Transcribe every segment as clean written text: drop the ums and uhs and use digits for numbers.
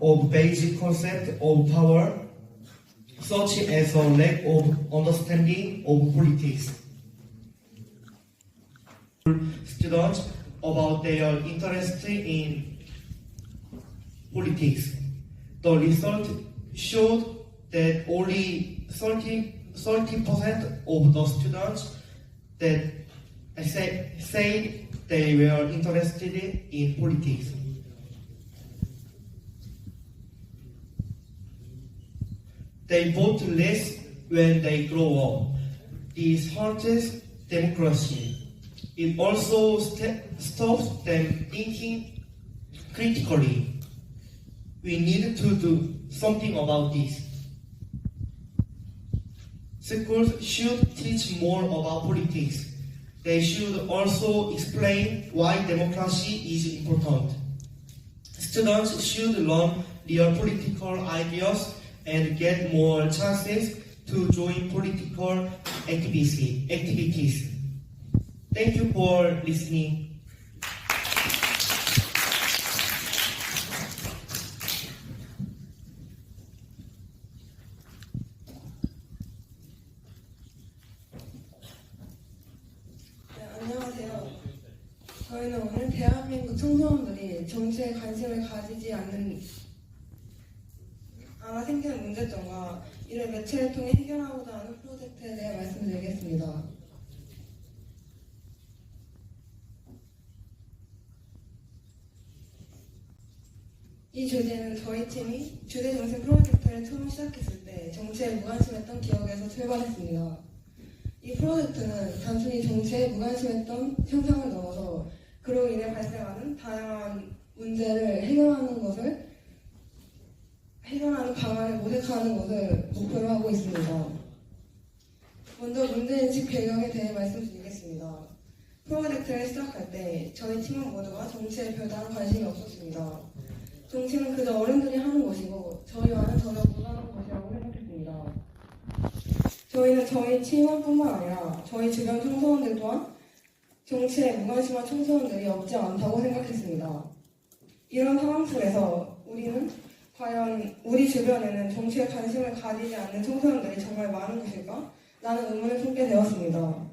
of basic concept of power, such as a lack of understanding of politics. Students about their interest in politics. The research showed that only 30% of the students that said they were interested in politics. They vote less when they grow up. This hurts democracy. It also stops them thinking critically. We need to do something about this. Schools should teach more about politics. They should also explain why democracy is important. Students should learn their political ideas and get more chances to join political activities. Thank you for listening. 안녕하세요. 저희는 오늘 대한민국 청소년들이 정치에 관심을 가지지 않아 생기는 문제점과 이를 매체를 통해 해결하고자 하는 프로젝트에 대해 말씀드리겠습니다. 이 주제는 저희 팀이 주제 정신 프로젝트를 처음 시작했을 때 정치에 무관심했던 기억에서 출발했습니다. 이 프로젝트는 단순히 정치에 무관심했던 현상을 넘어서 그로 인해 발생하는 다양한 문제를 해결하는 방안을 모색하는 것을 목표로 하고 있습니다. 먼저 문제인식 배경에 대해 말씀드리겠습니다. 프로젝트를 시작할 때 저희 팀원 모두가 정치에 별다른 관심이 없었습니다. 정치는 그저 어른들이 하는 것이고 저희와는 전혀 무관한 것이라고 생각했습니다. 저희는 저희 팀원뿐만 아니라 저희 주변 청소년들 또한 정치에 무관심한 청소년들이 없지 않다고 생각했습니다. 이런 상황 속에서 우리는 과연 우리 주변에는 정치에 관심을 가지지 않는 청소년들이 정말 많은 것일까? 라는 의문을 품게 되었습니다.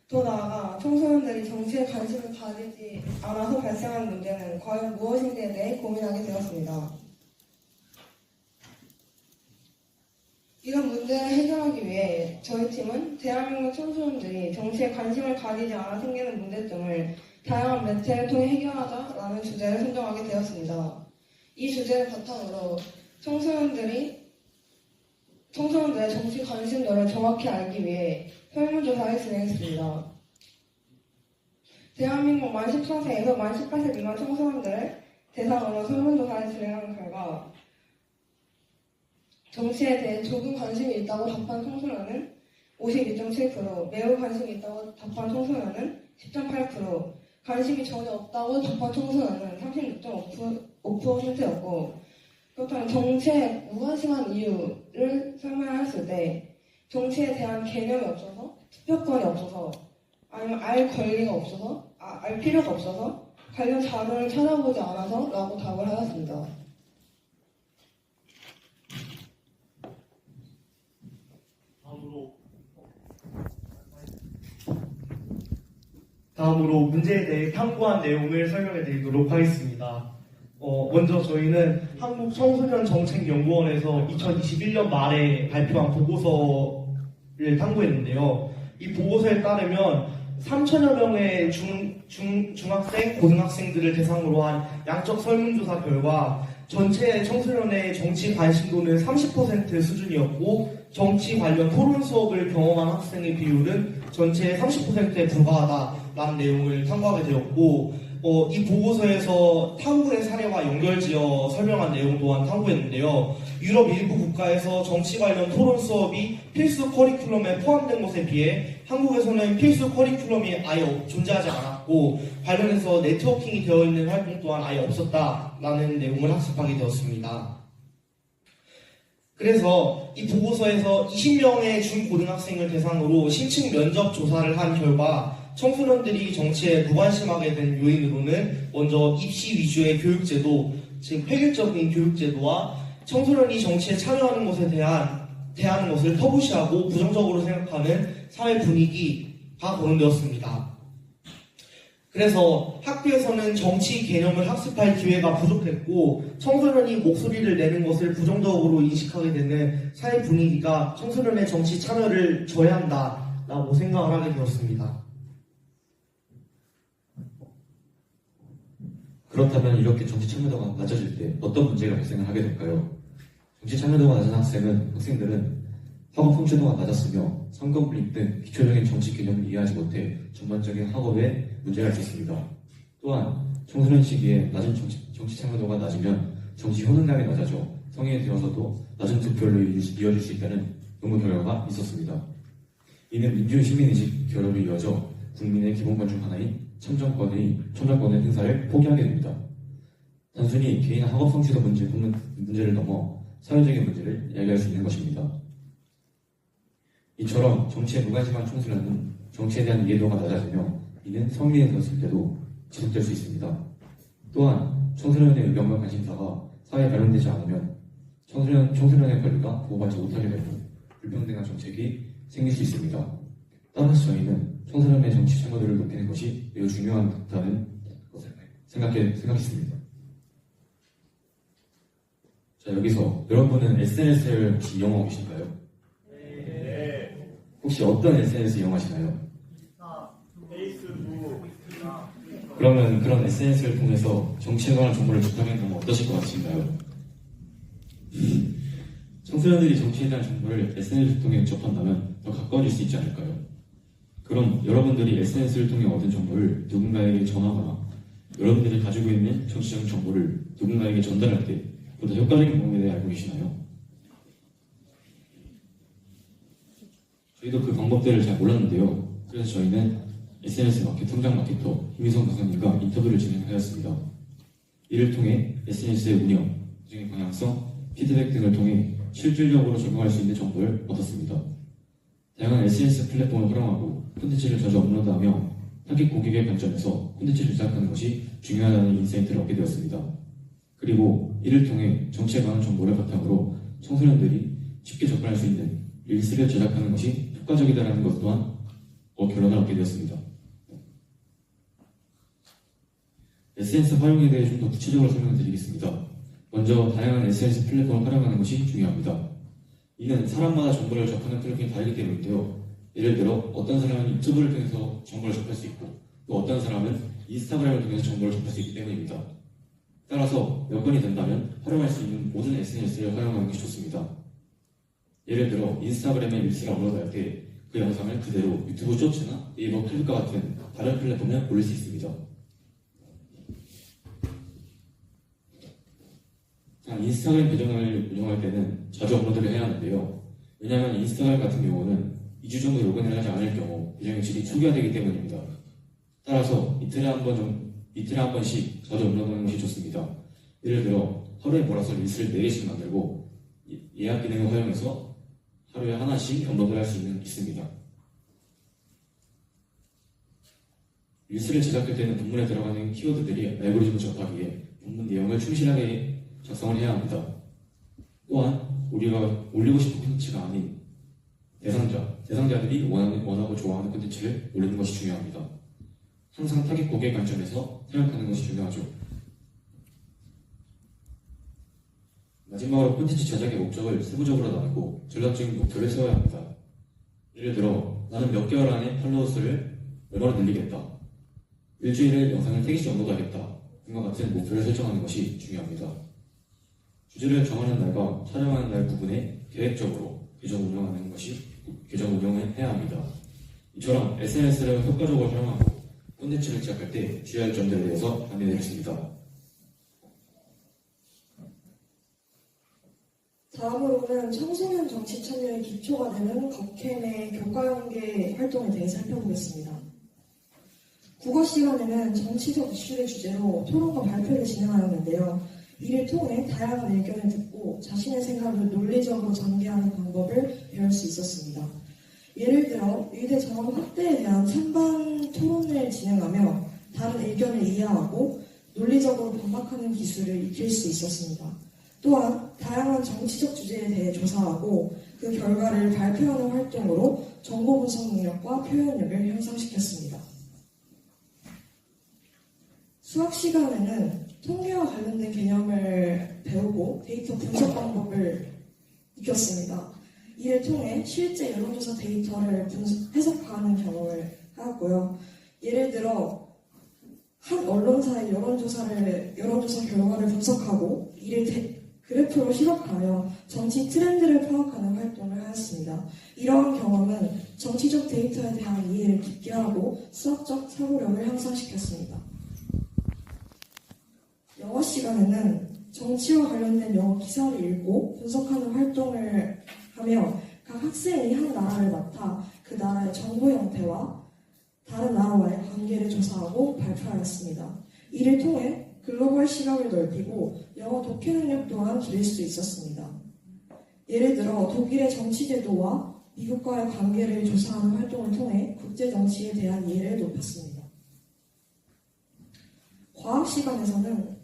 더 나아가 청소년들이 정치에 관심을 가지지 않아서 발생하는 문제는 과연 무엇인지에 대해 고민하게 되었습니다. 이런 문제를 해결하기 위해 저희 팀은 대한민국 청소년들이 정치에 관심을 가지지 않아 생기는 문제점을 다양한 매체를 통해 해결하자라는 주제를 선정하게 되었습니다. 이 주제를 바탕으로 청소년들의 정치 관심도를 정확히 알기 위해 설문조사를 진행했습니다. 대한민국 만 14세에서 만 18세 미만 청소년들을 대상으로 설문조사를 진행한 결과 정치에 대해 조금 관심이 있다고 답한 청소년은 52.7%, 매우 관심이 있다고 답한 청소년은 10.8%, 관심이 전혀 없다고 답한 청소년은 36.5%였고 그렇다면 정치에 무관심한 이유를 설명했을 때 정치에 대한 개념이 없어서, 투표권이 없어서, 아니면 알 권리가 없어서, 알 필요가 없어서, 관련 자료를 찾아보지 않아서 라고 답을 하였습니다. 다음으로 문제에 대해 탐구한 내용을 설명해 드리도록 하겠습니다. 먼저 저희는 한국청소년정책연구원에서 2021년 말에 발표한 보고서를 탐구했는데요. 이 보고서에 따르면 3천여 명의 중학생, 고등학생들을 대상으로 한 양적 설문조사 결과 전체 청소년의 정치 관심도는 30% 수준이었고 정치 관련 토론 수업을 경험한 학생의 비율은 전체의 30%에 불과하다라는 내용을 탐구하게 되었고 이 보고서에서 탐구의 사례와 연결지어 설명한 내용 또한 탐구했는데요. 유럽 일부 국가에서 정치 관련 토론 수업이 필수 커리큘럼에 포함된 것에 비해 한국에서는 필수 커리큘럼이 아예 존재하지 않았고 관련해서 네트워킹이 되어 있는 활동 또한 아예 없었다라는 내용을 학습하게 되었습니다. 그래서 이 보고서에서 20명의 중고등학생을 대상으로 심층 면접 조사를 한 결과 청소년들이 정치에 무관심하게 된 요인으로는 먼저 입시 위주의 교육제도, 즉 획일적인 교육제도와 청소년이 정치에 참여하는 것에 대하는 것을 터부시하고 부정적으로 생각하는 사회 분위기가 거론되었습니다. 그래서 학교에서는 정치 개념을 학습할 기회가 부족했고 청소년이 목소리를 내는 것을 부정적으로 인식하게 되는 사회 분위기가 청소년의 정치 참여를 저해한다라고 생각을 하게 되었습니다. 그렇다면 이렇게 정치 참여도가 낮아질 때 어떤 문제가 발생을 하게 될까요? 정치 참여도가 낮은 학생들은 학업 성취도가 낮았으며 성경 분립 등 기초적인 정치 개념을 이해하지 못해 전반적인 학업에 문제가 있었습니다. 또한 청소년 시기에 낮은 정치 참여도가 낮으면 정치 효능감이 낮아져 성인이 되어서도 낮은 득표율로 이어질 수 있다는 연구 결과가 있었습니다. 이는 민주 시민의식 결여로 이어져 국민의 기본권 중 하나인 참정권의 행사를 포기하게 됩니다. 단순히 개인 학업 성취도 문제를 넘어 사회적인 문제를 이야기할 수 있는 것입니다. 이처럼 정치에 무관심한 청소년은 정치에 대한 이해도가 낮아지며 이는 성인이 되었을 때도 지속될 수 있습니다. 또한 청소년의 의견과 관심사가 사회에 반영되지 않으면 청소년의 권리가 보호받지 못하게 되고 불평등한 정책이 생길 수 있습니다. 따라서 저희는 청소년의 정치 참여도를 높이는 것이 매우 중요하다는 것을 생각했습니다. 자, 여기서 여러분은 SNS를 혹시 이용하고 계신가요? 혹시 어떤 SNS 이용하시나요? 그러면 그런 SNS를 통해서 정치에 관한 정보를 접하면 어떠실 것 같으신가요? 청소년들이 정치에 대한 정보를 SNS를 통해 접한다면 더 가까워질 수 있지 않을까요? 그럼 여러분들이 SNS를 통해 얻은 정보를 누군가에게 전하거나 여러분들이 가지고 있는 정치적 정보를 누군가에게 전달할 때 보다 효과적인 방법에 대해 알고 계시나요? 저희도 그 방법들을 잘 몰랐는데요. 그래서 저희는 SNS 마켓 성장 마케터 김희성 강사님과 인터뷰를 진행하였습니다. 이를 통해 SNS의 운영, 그중의 방향성, 피드백 등을 통해 실질적으로 적용할 수 있는 정보를 얻었습니다. 다양한 SNS 플랫폼을 활용하고 콘텐츠를 자주 업로드하며 타깃 고객의 관점에서 콘텐츠를 제작하는 것이 중요하다는 인사이트를 얻게 되었습니다. 그리고 이를 통해 정치에 관한 정보를 바탕으로 청소년들이 쉽게 접근할 수 있는 릴스를 제작하는 것이 효과적이다라는 것 또한 결론을 얻게 되었습니다. SNS 활용에 대해 좀 더 구체적으로 설명드리겠습니다. 먼저 다양한 SNS 플랫폼을 활용하는 것이 중요합니다. 이는 사람마다 정보를 접하는 플랫폼이 다르기 때문인데요. 예를 들어 어떤 사람은 유튜브를 통해서 정보를 접할 수 있고 또 어떤 사람은 인스타그램을 통해서 정보를 접할 수 있기 때문입니다. 따라서 여건이 된다면 활용할 수 있는 모든 SNS를 활용하는 것이 좋습니다. 예를 들어 인스타그램에 릴스를 업로드할 때 그 영상을 그대로 유튜브 쇼츠나 네이버 클립과 같은 다른 플랫폼에 올릴 수 있습니다. 인스타그램 계정을 운영할 때는 자주 업로드를 해야 하는데요. 왜냐하면 인스타그램 같은 경우는 2주 정도 로그인을 하지 않을 경우 계정의 질이 초기화되기 때문입니다. 따라서 이틀에 한 번씩 자주 업로드하는 것이 좋습니다. 예를 들어 하루에 몰아서 릴스를 4개씩 만들고 예약 기능을 활용해서 하루에 하나씩 업로드할 수 있습니다. 릴스를 제작할 때는 본문에 들어가는 키워드들이 알고리즘을 접하기에 본문 내용을 충실하게 작성을 해야 합니다. 또한 우리가 올리고 싶은 콘텐츠가 아닌 대상자들이 원하고 좋아하는 콘텐츠를 올리는 것이 중요합니다. 항상 타깃 고객 관점에서 생각하는 것이 중요하죠. 마지막으로 콘텐츠 제작의 목적을 세부적으로 나누고 전략적인 목표를 세워야 합니다. 예를 들어 나는 몇 개월 안에 팔로워 수를 얼마나 늘리겠다, 일주일에 영상을 3개씩 업로드하겠다 등과 같은 목표를 설정하는 것이 중요합니다. 주제를 정하는 날과 촬영하는 날 부분에 계획적으로 계정 운영을 해야 합니다. 이처럼 SNS를 효과적으로 활용하고 콘텐츠를 제작할 때 주의할 점들에 대해서 안내드렸습니다. 다음으로는 청소년 정치 참여의 기초가 되는 국회내 교과연계 활동에 대해 살펴보겠습니다. 국어 시간에는 정치적 이슈를 주제로 토론과 발표를 진행하였는데요. 이를 통해 다양한 의견을 듣고 자신의 생각을 논리적으로 전개하는 방법을 배울 수 있었습니다. 예를 들어 의대 정원 확대에 대한 찬반 토론을 진행하며 다른 의견을 이해하고 논리적으로 반박하는 기술을 익힐 수 있었습니다. 또한 다양한 정치적 주제에 대해 조사하고 그 결과를 발표하는 활동으로 정보 분석 능력과 표현력을 향상시켰습니다. 수학 시간에는 통계와 관련된 개념을 배우고 데이터 분석 방법을 익혔습니다. 이를 통해 실제 여론조사 데이터를 해석하는 경험을 하였고요. 예를 들어 한 언론사의 여론조사 결과를 분석하고 이를 그래프로 시각화하여 정치 트렌드를 파악하는 활동을 하였습니다. 이러한 경험은 정치적 데이터에 대한 이해를 깊게 하고 수학적 사고력을 향상시켰습니다. 영어 시간에는 정치와 관련된 영어 기사를 읽고 분석하는 활동을 하며 각 학생이 한 나라를 맡아 그 나라의 정보 형태와 다른 나라와의 관계를 조사하고 발표하였습니다. 이를 통해 글로벌 시각을 넓히고 영어 독해 능력 또한 기를 수 있었습니다. 예를 들어 독일의 정치 제도와 미국과의 관계를 조사하는 활동을 통해 국제 정치에 대한 이해를 높였습니다. 과학 시간에서는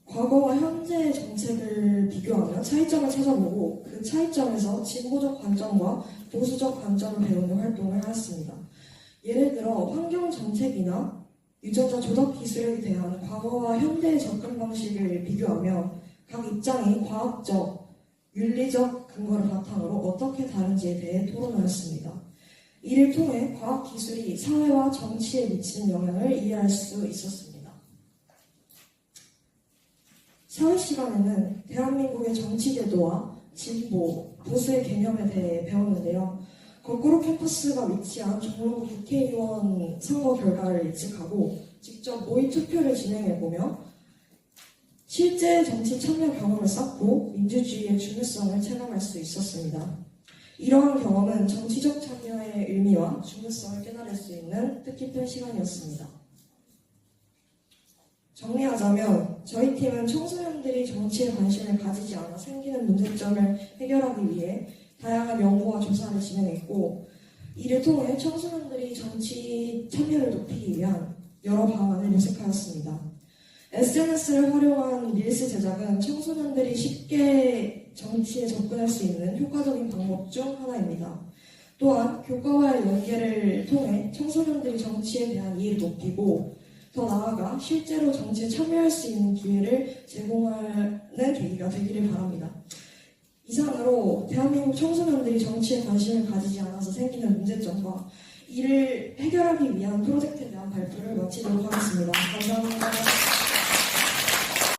과거와 현재의 정책을 비교하며 차이점을 찾아보고 그 차이점에서 진보적 관점과 보수적 관점을 배우는 활동을 하였습니다. 예를 들어 환경 정책이나 유전자 조작 기술에 대한 과거와 현대의 접근 방식을 비교하며 각 입장이 과학적, 윤리적 근거를 바탕으로 어떻게 다른지에 대해 토론하였습니다. 이를 통해 과학 기술이 사회와 정치에 미치는 영향을 이해할 수 있었습니다. 사회 시간에는 대한민국의 정치 제도와 진보, 보수의 개념에 대해 배웠는데요. 거꾸로 캠퍼스가 위치한 종로구 국회의원 선거 결과를 예측하고 직접 모의 투표를 진행해보며 실제 정치 참여 경험을 쌓고 민주주의의 중요성을 체감할 수 있었습니다. 이러한 경험은 정치적 참여의 의미와 중요성을 깨달을 수 있는 뜻깊은 시간이었습니다. 정리하자면 저희 팀은 청소년들이 정치에 관심을 가지지 않아 생기는 문제점을 해결하기 위해 다양한 연구와 조사를 진행했고 이를 통해 청소년들이 정치 참여를 높이기 위한 여러 방안을 모색하였습니다. SNS를 활용한 릴스 제작은 청소년들이 쉽게 정치에 접근할 수 있는 효과적인 방법 중 하나입니다. 또한 교과와의 연계를 통해 청소년들이 정치에 대한 이해를 높이고 더 나아가 실제로 정치에 참여할 수 있는 기회를 제공하는 계기가 되기를 바랍니다. 이상으로 대한민국 청소년들이 정치에 관심을 가지지 않아서 생기는 문제점과 이를 해결하기 위한 프로젝트에 대한 발표를 마치도록 하겠습니다. 감사합니다.